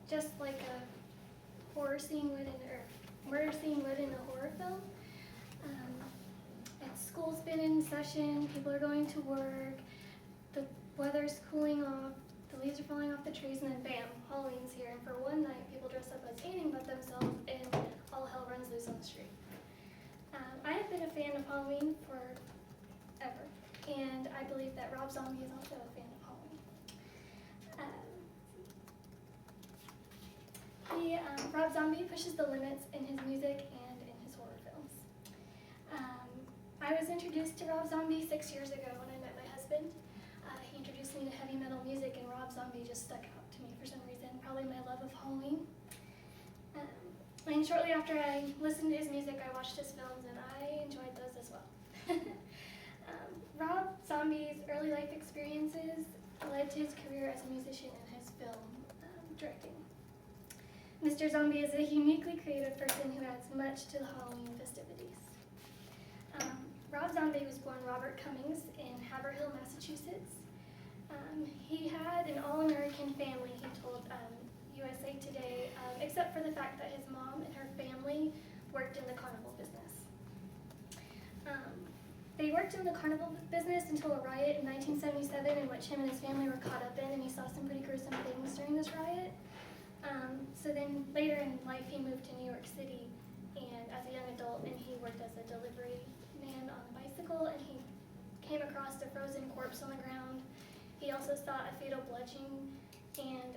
just like a horror scene would or murder scene would in a horror film. School's been in session, people are going to work, the weather's cooling off, the leaves are falling off the trees, and then bam, Halloween's here. And for one night, people dress up as anything but themselves, and all hell runs loose on the street. I have been a fan of Halloween forever, and I believe that Rob Zombie is also a fan of Halloween. Rob Zombie pushes the limits in his music and in his horror films. I was introduced to Rob Zombie 6 years ago when I met my husband. He introduced me to heavy metal music, and Rob Zombie just stuck out to me for some reason, probably my love of Halloween. And shortly after I listened to his music, I watched his films, and I enjoyed those as well. Rob Zombie's early life experiences led to his career as a musician and his film directing. Mr. Zombie is a uniquely creative person who adds much to the Halloween festivities. Rob Zombie was born Robert Cummings in Haverhill, Massachusetts. He had an all-American family, he told USA Today, except for the fact that his mom and her family worked in the carnival business. They worked in the carnival business until a riot in 1977 in which him and his family were caught up in, and he saw some pretty gruesome things during this riot. So then later in life he moved to New York City and as a young adult, and he worked as a delivery man on a bicycle, and he came across a frozen corpse on the ground. He also saw a fatal bludgeoning, and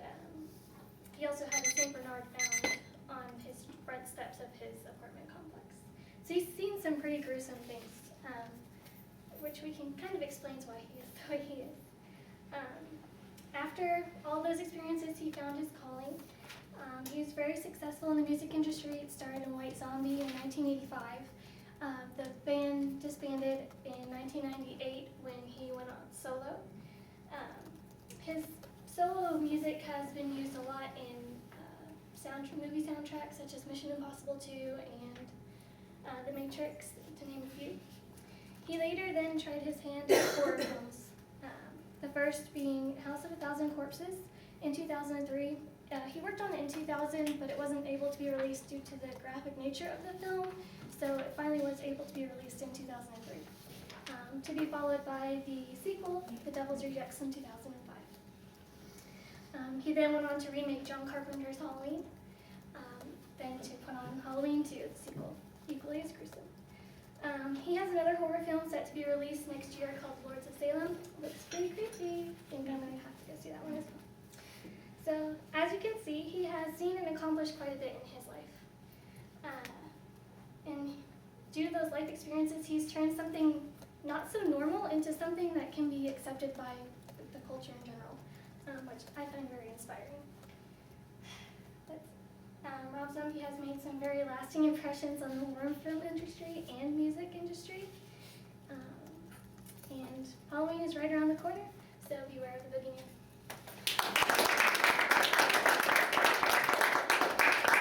he also had a St. Bernard found on his front steps of his apartment complex. So he's seen some pretty gruesome things, which we can kind of explains why he is the way he is. After all those experiences, he found his calling. He was very successful in the music industry. It started in White Zombie in 1985. The band disbanded in 1998 when he went on solo. His solo music has been used a lot in movie soundtracks such as Mission Impossible 2 and The Matrix, to name a few. He later then tried his hand at horror films, the first being House of a Thousand Corpses in 2003. He worked on it in 2000, but it wasn't able to be released due to the graphic nature of the film, so it finally was able to be released in 2003, to be followed by the sequel, The Devil's Rejects, in 2005. He then went on to remake John Carpenter's Halloween, then to put on Halloween 2, the sequel, equally as gruesome. He has another horror film set to be released next year called Lords of Salem. Looks pretty creepy. I think I'm going to have to go see that one as well. So, as you can see, he has seen and accomplished quite a bit in his life. And due to those life experiences, he's turned something not so normal into something that can be accepted by the culture in general, which I find very inspiring. Rob Zombie has made some very lasting impressions on the horror film industry and music industry. And Halloween is right around the corner, so beware of the boogeyman.